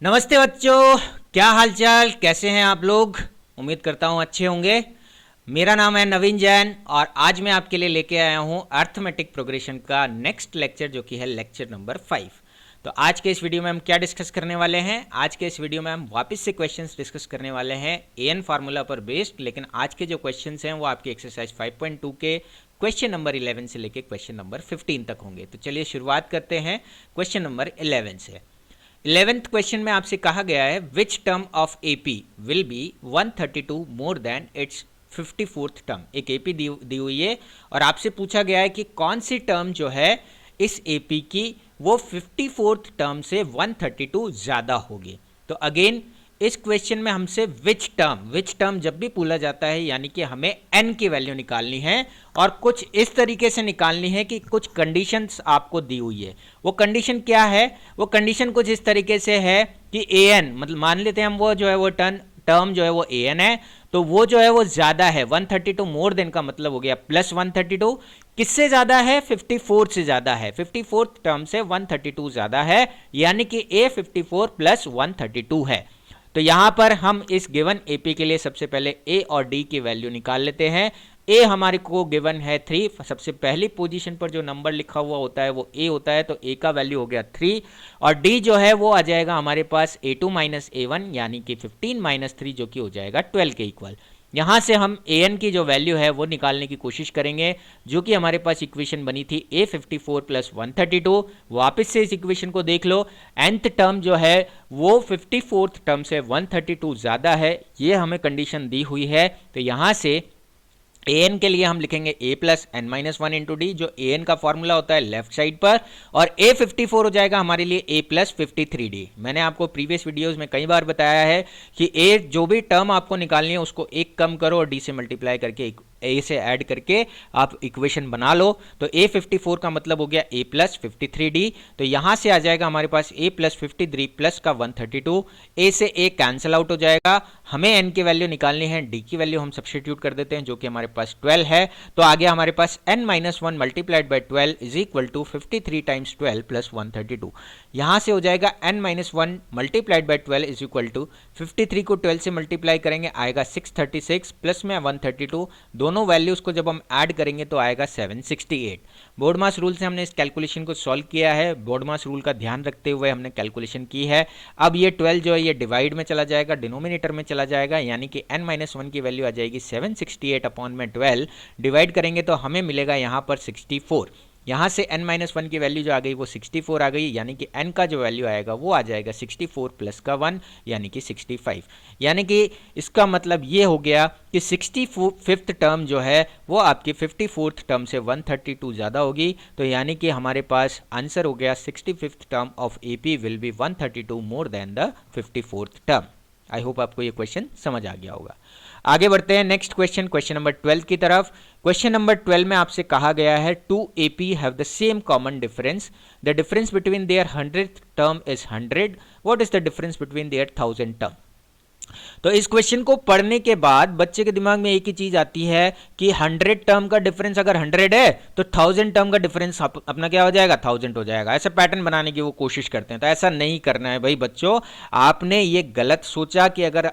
नमस्ते बच्चों, क्या हालचाल, कैसे हैं आप लोग। उम्मीद करता हूँ अच्छे होंगे। मेरा नाम है नवीन जैन और आज मैं आपके लिए लेके आया हूँ अर्थमेटिक प्रोग्रेशन का नेक्स्ट लेक्चर, जो कि है लेक्चर नंबर 5। तो आज के इस वीडियो में हम क्या डिस्कस करने वाले हैं? आज के इस वीडियो में हम वापस से क्वेश्चंस डिस्कस करने वाले हैं एन फार्मूला पर बेस्ड। लेकिन आज के जो क्वेश्चंस हैं वो आपके एक्सरसाइज 5.2 के क्वेश्चन नंबर 11 से लेके क्वेश्चन नंबर 15 तक होंगे। तो चलिए शुरुआत करते हैं क्वेश्चन नंबर 11 से। 11th क्वेश्चन में आपसे कहा गया है which term of AP will be 132 more than it's 54th term. एक एपी दी हुई है और आपसे पूछा गया है कि कौन सी टर्म जो है इस एपी की वो 54th टर्म से 132 ज़्यादा होगी। तो अगेन इस क्वेश्चन में हमसे विच टर्म जब भी पूछा जाता है यानी कि हमें n की वैल्यू निकालनी है और कुछ इस तरीके से निकालनी है कि कुछ कंडीशंस आपको दी हुई है। वो कंडीशन क्या है? वो कंडीशन कुछ इस तरीके से है कि an, मतलब मान लेते हैं हम वो जो है वो टर्म जो है वो an है, तो वो जो है वो ज़्यादा है 132 मोर देन का मतलब हो गया प्लस 132। किससे ज़्यादा है? 54 से ज़्यादा है। 54th टर्म से 132 ज़्यादा है यानी कि a 54 प्लस 132 है। तो यहां पर हम इस गिवन एपी के लिए सबसे पहले ए और डी की वैल्यू निकाल लेते हैं। ए हमारे को गिवन है 3, सबसे पहली पोजीशन पर जो नंबर लिखा हुआ होता है वो ए होता है, तो ए का वैल्यू हो गया 3 और डी जो है वो आ जाएगा हमारे पास a2 माइनस a1 यानी कि 15 माइनस 3 जो कि हो जाएगा 12 के इक्वल। यहाँ से हम an की जो वैल्यू है वो निकालने की कोशिश करेंगे, जो कि हमारे पास इक्वेशन बनी थी a54 प्लस 132। वापस से इस इक्वेशन को देख लो, nth टर्म जो है वो 54th टर्म से 132 ज़्यादा है, ये हमें कंडीशन दी हुई है। तो यहाँ से an के लिए हम लिखेंगे a plus N minus one into D, जो an का फॉर्मूला होता है लेफ्ट साइड पर, और a54 हो जाएगा हमारे लिए a प्लस 53d। मैंने आपको प्रीवियस वीडियोस में कई बार बताया है कि a जो भी टर्म आपको निकालनी है उसको एक कम करो और d से मल्टीप्लाई करके a से ऐड करके आप इक्वेशन बना लो। तो a54 का मतलब हो गया a प्लस 53d। तो यहाँ से आ जाएगा हमारे पास a प्लस 53 प्लस का 132, a से a कैंसिल आउट हो जाएगा। हमें n की वैल्यू निकालनी है, d की वैल्यू हम सब्स्टिट्यूट कर देते हैं जो कि हमारे पास 12 है। तो आ गया हमारे पास n minus one multiplied by 12 is equal to 53 times 12 plus 132। यहाँ से हो जाएगा n minus one multiplied by 12 is equal to 53 को 12 से मल्टीप्लाई करेंगे आएगा 636 प्लस में 132, दोनों वैल्यूज को जब हम ऐड करेंगे तो आएगा 768। बोर्ड मास रूल से हमने इस कैलकुलेशन को सॉल्व किया है, बोर्ड मास रूल का ध्यान रखते हुए हमने कैलकुलेशन की है। अब ये 12 जो है ये डिवाइड में चला जाएगा, डिनोमिनेटर में चला जाएगा, यानी कि n माइनस वन की वैल्यू आ जाएगी 768 अपॉन में 12, डिवाइड करेंगे तो हमें मिलेगा यहाँ पर 64। यहाँ से n माइनस वन की वैल्यू जो आ गई वो 64 आ गई, यानी कि n का जो वैल्यू आएगा वो आ जाएगा 64 प्लस का 1 यानी कि 65। यानी कि इसका मतलब ये हो गया कि 65th टर्म जो है वो आपकी 54th टर्म से 132 ज़्यादा होगी। तो यानी कि हमारे पास आंसर हो गया 65th term of AP will be 132 more than the 54th term. I hope आपको ये क्वेश्चन समझ आ गया होगा। आगे बढ़ते हैं नेक्स्ट क्वेश्चन, क्वेश्चन नंबर 12 की तरफ। क्वेश्चन नंबर 12 में आपसे कहा गया है 2 AP have the same common difference, the difference between their 100th term is 100, what is the difference between their 1000 term. तो इस क्वेश्चन को पढ़ने के बाद बच्चे के दिमाग में एक ही चीज आती है कि 100 टर्म का डिफरेंस अगर 100 है तो 1000 टर्म का डिफरेंस अपना क्या हो जाएगा? 1000 हो जाएगा। ऐसा पैटर्न बनाने की वो कोशिश करते हैं, तो ऐसा नहीं करना है भाई बच्चों। आपने ये गलत सोचा कि अगर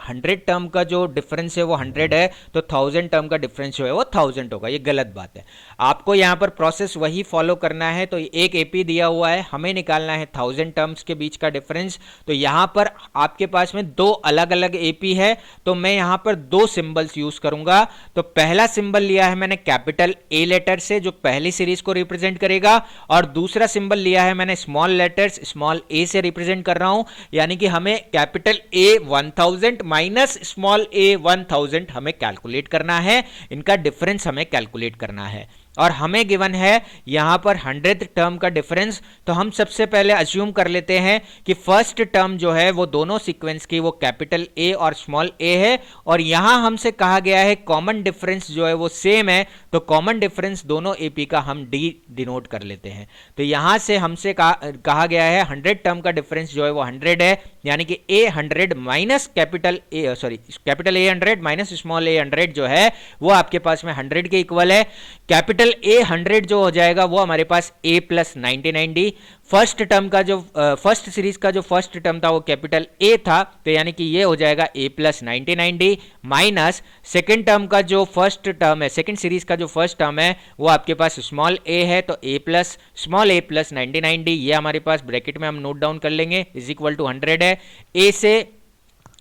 100 टर्म का जो डिफरेंस है वो 100 है तो 1000 टर्म का डिफरेंस जो है वो 1000 होगा, ये गलत बात है। आपको यहाँ पर प्रोसेस वही फॉलो करना है। तो एक एपी दिया हुआ है, हमें निकालना है 1000 टर्म्स के बीच का डिफरेंस। तो यहाँ पर आपके पास में दो अलग अलग एपी है, तो मैं यहां पर दो सिंबल्स यूज करूंगा। तो पहला सिंबल लिया है मैंने कैपिटल ए लेटर से, जो पहली सीरीज को रिप्रेजेंट करेगा, और दूसरा सिंबल लिया है मैंने स्मॉल लेटर्स स्मॉल ए से रिप्रेजेंट कर रहा हूं। यानी कि हमें capital A 1000 minus small A 1000 हमें कैलकुलेट करना है, इनका डिफरेंस हमें कैलकुलेट करना है। और हमें गिवन है यहां पर 100th टर्म का डिफरेंस। तो हम सबसे पहले अज्यूम कर लेते हैं कि फर्स्ट टर्म जो है वो दोनों सीक्वेंस की वो कैपिटल ए और स्मॉल ए है, और यहां हमसे कहा गया है कॉमन डिफरेंस जो है वो सेम है। तो कॉमन डिफरेंस दोनों एपी का हम डी डिनोट कर लेते हैं। तो यहां से हमसे कहा गया है 100 टर्म का डिफरेंस जो है वो 100 है, यानी कि A 100 minus capital A 100 minus small a 100 जो है वो आपके पास में 100 के इक्वल है। कैपिटल कैपिटल ए 100 जो हो जाएगा वो हमारे पास ए प्लस 99D। फर्स्ट टर्म का जो फर्स्ट सीरीज का जो फर्स्ट टर्म था वो कैपिटल ए था, तो यानी कि ये हो जाएगा A plus 99D minus second term का जो फर्स्ट टर्म है, सेकेंड सीरीज का जो फर्स्ट टर्म है वो आपके पास स्मॉल ए है, तो ए प्लस स्मॉल ए प्लस 99D, ये हमारे पास ब्रैकेट में हम नोट डाउन कर लेंगे, इज इक्वल टू 100 है। ए से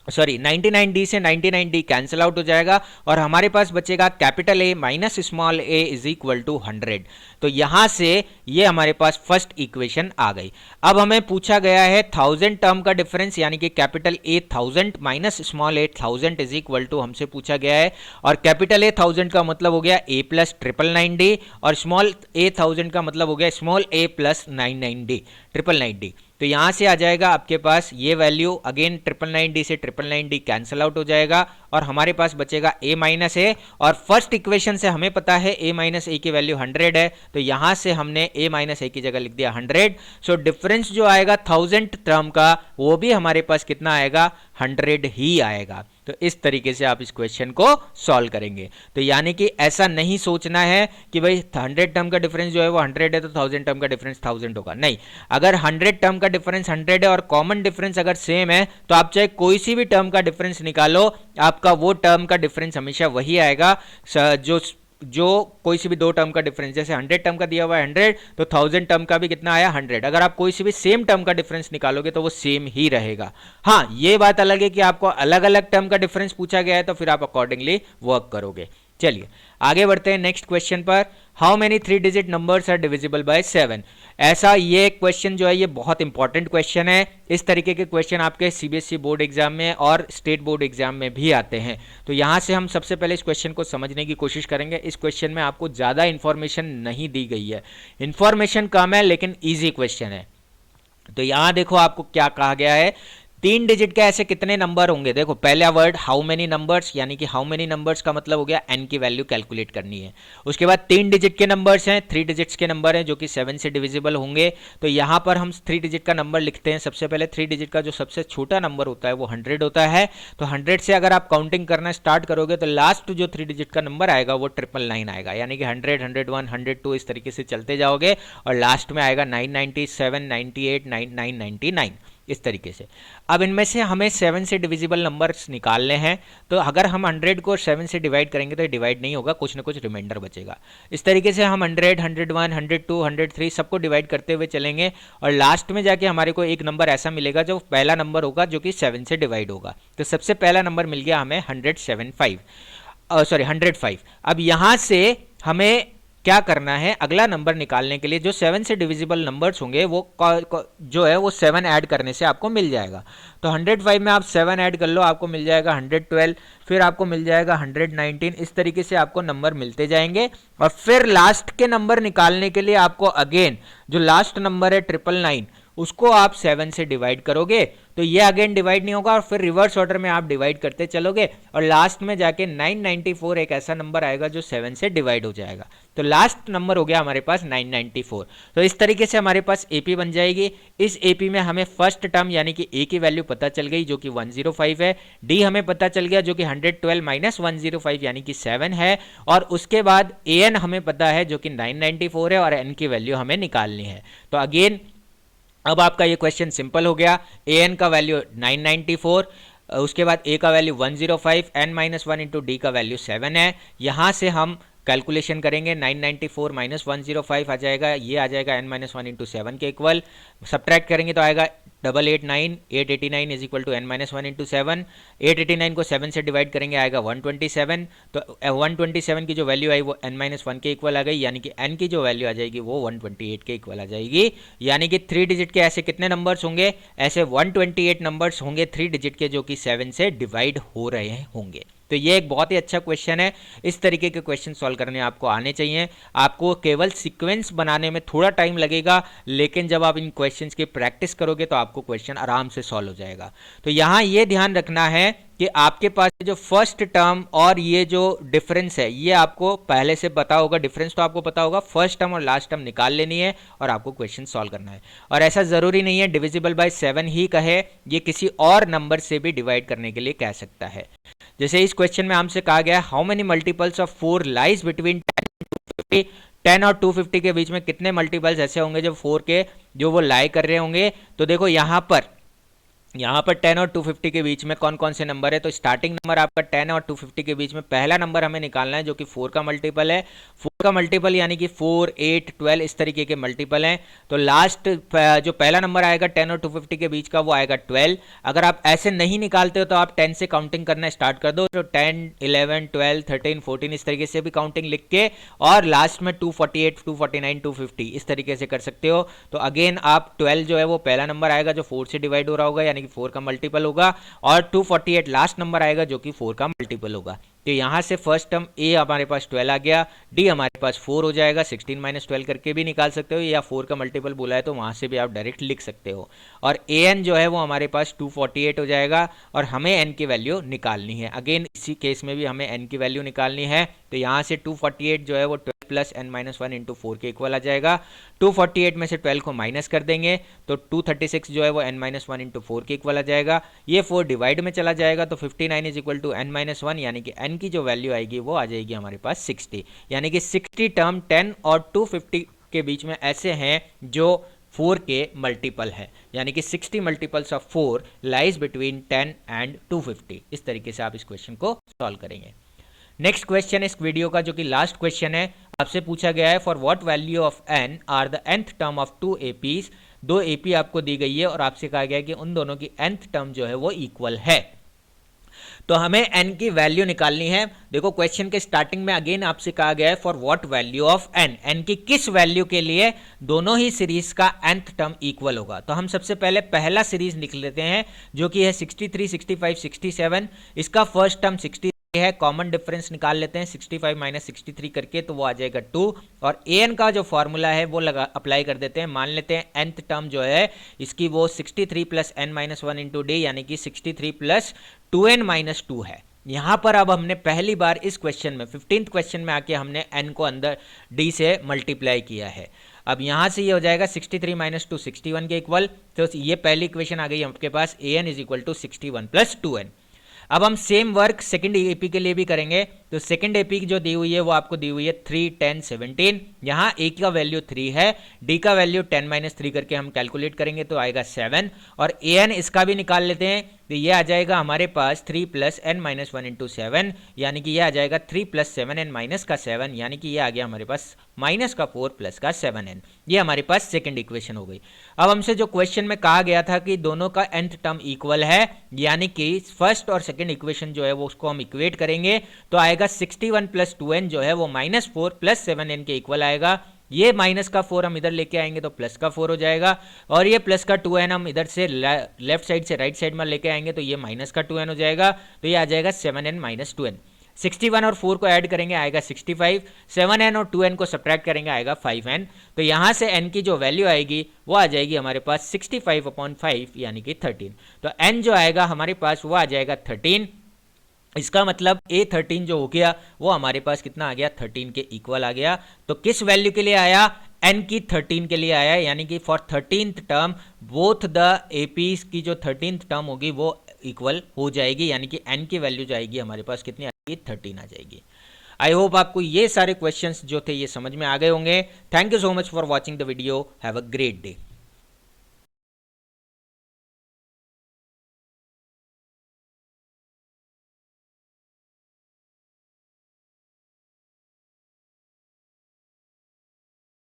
99D से 99D कैंसिल आउट हो जाएगा और हमारे पास बचेगा capital A minus small A is equal to 100। तो यहां से ये हमारे पास फर्स्ट इक्वेशन आ गई। अब हमें पूछा गया है 1000 टर्म का डिफरेंस, यानी कि capital A 1000 minus small A 1000 is equal to हमसे पूछा गया है, और कैपिटल ए 1000 का मतलब हो गया ए प्लस 999D और स्मॉल ए 1000 का मतलब हो गया स्मॉल ए प्लस 999D। तो यहां से आ जाएगा आपके पास ये वैल्यू, अगेन 999D से 999D कैंसिल आउट हो जाएगा और हमारे पास बचेगा a माइनस ए, और फर्स्ट इक्वेशन से हमें पता है a माइनस ए की वैल्यू 100 है, तो यहां से हमने a माइनस ए की जगह लिख दिया 100। सो डिफरेंस जो आएगा 1000 टर्म का वो भी हमारे पास कितना आएगा, 100 ही आएगा। तो इस तरीके से आप इस क्वेश्चन को सॉल्व करेंगे। तो यानी कि ऐसा नहीं सोचना है कि भाई 100 टर्म का डिफरेंस जो है वो 100 है तो 1000 टर्म का डिफरेंस 1000 होगा, नहीं। अगर 100 टर्म का डिफरेंस 100 है और कॉमन डिफरेंस अगर सेम है तो आप चाहे कोई सी भी टर्म का डिफरेंस निकालो, आपका वो टर्म का डिफरेंस हमेशा वही आएगा जो कोई सी भी दो टर्म का डिफरेंस, जैसे 100 टर्म का दिया हुआ है 100, तो 1000 टर्म का भी कितना आया 100। अगर आप कोई सी भी सेम टर्म का डिफरेंस निकालोगे तो वो सेम ही रहेगा। हाँ, ये बात अलग है कि आपको अलग अलग टर्म का डिफरेंस पूछा गया है तो फिर आप अकॉर्डिंगली वर्क करोगे। चलिए आगे बढ़ते हैं नेक्स्ट क्वेश्चन पर। How many 3 digit numbers are divisible by 7? ऐसा ये क्वेश्चन जो है ये बहुत इंपॉर्टेंट क्वेश्चन है। इस तरीके के क्वेश्चन आपके सीबीएसई बोर्ड एग्जाम में और स्टेट बोर्ड एग्जाम में भी आते हैं। तो यहाँ से हम सबसे पहले इस क्वेश्चन को समझने की कोशिश करेंगे। इस क्वेश्चन में आपको ज़्यादा इन्फॉर्मेशन नहीं दी गई है, इन्फॉर्मेशन कम है लेकिन ईजी क्वेश्चन है। तो यहाँ देखो आपको क्या कहा गया है, 3 डिजिट के ऐसे कितने नंबर होंगे। देखो पहला वर्ड हाउ मेनी नंबर्स, यानी कि हाउ मेनी नंबर्स का मतलब हो गया n की वैल्यू कैलकुलेट करनी है। उसके बाद 3 डिजिट के नंबर्स हैं, 3 डिजिट्स के नंबर हैं जो कि 7 से डिविजिबल होंगे। तो यहाँ पर हम 3 डिजिट का नंबर लिखते हैं। सबसे पहले 3 डिजिट का जो सबसे छोटा नंबर होता है वो 100 होता है। तो 100 से अगर आप काउंटिंग करना स्टार्ट करोगे तो लास्ट जो 3 डिजिट का नंबर आएगा वो 999 आएगा, यानी कि 100, 101, 102 इस तरीके से चलते जाओगे और लास्ट में आएगा 997, 98, 999 इस तरीके से। अब इनमें से हमें 7 से डिविजिबल नंबर्स निकालने हैं, तो अगर हम 100 को 7 से डिवाइड करेंगे तो डिवाइड नहीं होगा, कुछ ना कुछ रिमाइंडर बचेगा। इस तरीके से हम 100, 101, 102, 103 सबको डिवाइड करते हुए चलेंगे और लास्ट में जाके हमारे को एक नंबर ऐसा मिलेगा जो पहला नंबर होगा जो कि 7 से डिवाइड होगा। तो सबसे पहला नंबर मिल गया हमें 105। अब यहाँ से हमें क्या करना है, अगला नंबर निकालने के लिए जो 7 से डिविजिबल नंबर्स होंगे वो जो है वो 7 ऐड करने से आपको मिल जाएगा। तो 105 में आप 7 ऐड कर लो, आपको मिल जाएगा 112, फिर आपको मिल जाएगा 119। इस तरीके से आपको नंबर मिलते जाएंगे और फिर लास्ट के नंबर निकालने के लिए आपको अगेन जो लास्ट नंबर है 999 उसको आप 7 से डिवाइड करोगे तो ये अगेन डिवाइड नहीं होगा और फिर रिवर्स ऑर्डर में आप डिवाइड करते चलोगे और लास्ट में जाके 994 एक ऐसा नंबर आएगा जो 7 से डिवाइड हो जाएगा। तो लास्ट नंबर हो गया हमारे पास 994। तो इस तरीके से हमारे पास एपी बन जाएगी। इस एपी में हमें फर्स्ट टर्म यानी कि ए की वैल्यू पता चल गई जो कि 105 है, डी हमें पता चल गया जो कि 112 माइनस 105 यानी कि 7 है, और उसके बाद एन हमें पता है जो कि 994 है और एन की वैल्यू हमें निकालनी है। तो अगेन अब आपका ये क्वेश्चन सिंपल हो गया। ए एन का वैल्यू 994, उसके बाद ए का value 105, N minus 1 into D का वैल्यू 7 है। यहाँ से हम कैलकुलेशन करेंगे 994 माइनस 105 आ जाएगा, ये आ जाएगा n माइनस 1 इंटू 7 के इक्वल। सब्ट्रैक्ट करेंगे तो आएगा 889 is equal to n minus 1 into 7। 889 को 7 से डिवाइड करेंगे आएगा 127। तो 127 की जो वैल्यू आई वो n माइनस 1 के इक्वल आ गई, यानी कि n की जो वैल्यू आ जाएगी वो 128 के इक्वल आ जाएगी। यानी कि 3 डिजिट के ऐसे कितने नंबर्स होंगे, ऐसे 128 नंबर्स होंगे 3 डिजिट के जो कि 7 से डिवाइड हो रहे होंगे। तो ये एक बहुत ही अच्छा क्वेश्चन है। इस तरीके के क्वेश्चन सॉल्व करने आपको आने चाहिए। आपको केवल सीक्वेंस बनाने में थोड़ा टाइम लगेगा, लेकिन जब आप इन क्वेश्चंस की प्रैक्टिस करोगे तो आपको क्वेश्चन आराम से सॉल्व हो जाएगा। तो यहाँ ये ध्यान रखना है कि आपके पास जो फर्स्ट टर्म और ये जो डिफरेंस है ये आपको पहले से पता होगा, डिफरेंस तो आपको पता होगा, फर्स्ट टर्म और लास्ट टर्म निकाल लेनी है और आपको क्वेश्चन सॉल्व करना है। और ऐसा जरूरी नहीं है डिविजिबल बाय 7 ही कहे, ये किसी और नंबर से भी डिवाइड करने के लिए कह सकता है। जैसे इस क्वेश्चन में हमसे कहा गया how many multiples of 4 lies between 10 to 50 10 और 250 के बीच में कितने मल्टीपल्स ऐसे होंगे जो 4 के जो वो लाई कर रहे होंगे। तो देखो यहाँ पर 10 और 250 के बीच में कौन कौन से नंबर है। तो स्टार्टिंग नंबर आपका 10 और 250 के बीच में पहला नंबर हमें निकालना है जो कि 4 का मल्टीपल है। 4 का मल्टीपल यानी कि 4, 8, 12 इस तरीके के मल्टीपल हैं। तो लास्ट जो पहला नंबर आएगा 10 और 250 के बीच का वो आएगा 12। अगर आप ऐसे नहीं निकालते हो तो आप 10 से काउंटिंग करना स्टार्ट कर दो। तो 10, 11, 12, 13, 14 इस तरीके से भी काउंटिंग लिख के और लास्ट में 248, 249, 250 इस तरीके से कर सकते हो। तो अगेन आप 12 जो है वो पहला नंबर आएगा जो 4 से डिवाइड हो रहा होगा यानी कि 4 का मल्टीपल होगा, और 248 लास्ट नंबर आएगा जो कि 4 का मल्टीपल होगा। तो यहां से फर्स्ट टर्म ए हमारे पास 12 आ गया, डी हमारे पास 4 हो जाएगा, 16 माइनस 12 करके भी निकाल सकते हो, या 4 का मल्टीपल बोला है तो वहां से भी आप डायरेक्ट लिख सकते हो। और ए एन जो है वो हमारे पास 248 हो जाएगा और हमें एन की वैल्यू निकालनी है। अगेन इसी केस में भी हमें एन की वैल्यू निकालनी है। तो यहाँ से 248 जो है वो 12 प्लस एन माइनस 1 इंटू 4 के इक्वल आ जाएगा। 248 में से 12 को माइनस कर देंगे तो 236 जो है वो एन माइनस 1 इंटू 4 के इक्वल आ जाएगा। ये 4 डिवाइड में चला जाएगा तो 59 is equal to N minus 1 यानी कि एन की जो वैल्यू आएगी वो आ जाएगी हमारे पास 60। यानी कि 60 टर्म 10 और 250 के बीच में ऐसे हैं जो 4 के मल्टीपल है, यानी कि 60 multiples of 4 lies between 10 and 250। इस तरीके से आप इस क्वेश्चन को सॉल्व करेंगे। नेक्स्ट क्वेश्चन इस वीडियो का जो कि लास्ट क्वेश्चन है, आपसे पूछा गया है for what value of N are the nth term of 2 APs. 2 AP आपको दी गई है और आपसे कहा गया है कि उन दोनों की nth टर्म जो है वो इक्वल है। तो हमें n की वैल्यू निकालनी है। देखो क्वेश्चन के स्टार्टिंग में अगेन आपसे कहा गया है for what value of n, n की किस वैल्यू के लिए दोनों ही सीरीज का nth टर्म इक्वल होगा। तो हम सबसे पहले पहला सीरीज निकल लेते हैं जो कि है 63, 65, 67। इसका फर्स्ट टर्म 63 है, कॉमन डिफरेंस निकाल लेते हैं 65 माइनस 63 करके, तो वो आ जाएगा 2। और an का जो फॉर्मूला है वो अप्लाई कर देते हैं। मान लेते हैं nth टर्म जो है इसकी वो 63 plus n minus 1 into D यानी कि 63 प्लस 2n माइनस 2 है। यहाँ पर अब हमने पहली बार इस क्वेश्चन में 15th क्वेश्चन में आके हमने n को अंदर d से मल्टीप्लाई किया है। अब यहाँ से ये हो जाएगा 63 माइनस 2 61 के इक्वल। तो ये पहली इक्वेशन आ गई आपके पास an is equal to 61 plus 2n। अब हम सेम वर्क सेकंड एपी के लिए भी करेंगे। तो सेकंड एपी की जो दी हुई है वो आपको दी हुई है 3, 10, 17। यहाँ ए का वैल्यू 3 है, डी का वैल्यू 10 माइनस 3 करके हम कैलकुलेट करेंगे तो आएगा 7। और ए एन इसका भी निकाल लेते हैं तो ये आ जाएगा हमारे पास 3 प्लस एन माइनस 1 इंटू 7 यानी कि ये आ जाएगा 3 प्लस 7 एन माइनस का 7 यानी कि ये आ गया हमारे पास माइनस का 4 प्लस का 7n। ये हमारे पास सेकंड इक्वेशन हो गई। अब हमसे जो क्वेश्चन में कहा गया था कि दोनों का nth टर्म इक्वल है, यानी कि फर्स्ट और सेकंड इक्वेशन जो है वो उसको हम इक्वेट करेंगे तो आएगा 61 प्लस 2n जो है वो माइनस 4 प्लस 7n के इक्वल आएगा। ये माइनस का 4 हम इधर लेके आएंगे तो प्लस का 4 हो जाएगा, और ये प्लस का 2n हम इधर से लेफ्ट साइड से राइट साइड में लेके आएंगे तो ये माइनस का 2n हो जाएगा। तो ये आ जाएगा 7n माइनस 2n। 61 और 4 को ऐड करेंगे आएगा 65, 7n और 2n को सब्ट्रैक्ट करेंगे आएगा 5n। तो यहाँ से n की जो वैल्यू आएगी वो आ जाएगी हमारे पास 65/5 यानी कि 13। तो n जो आएगा हमारे पास वो आ जाएगा 13। इसका मतलब A13 जो हो गया वो हमारे पास कितना आ गया 13 के इक्वल आ गया। तो किस वैल्यू के लिए आया, n की 13 के लिए आया, यानी कि for 13th term both the APs की जो 13th टर्म होगी वो इक्वल हो जाएगी, यानी कि n की वैल्यू जो आएगी हमारे पास कितनी आएगी 13 आ जाएगी। आई होप आपको ये सारे क्वेश्चंस जो थे ये समझ में आ गए होंगे। Thank you so much for watching the video. Have a great day.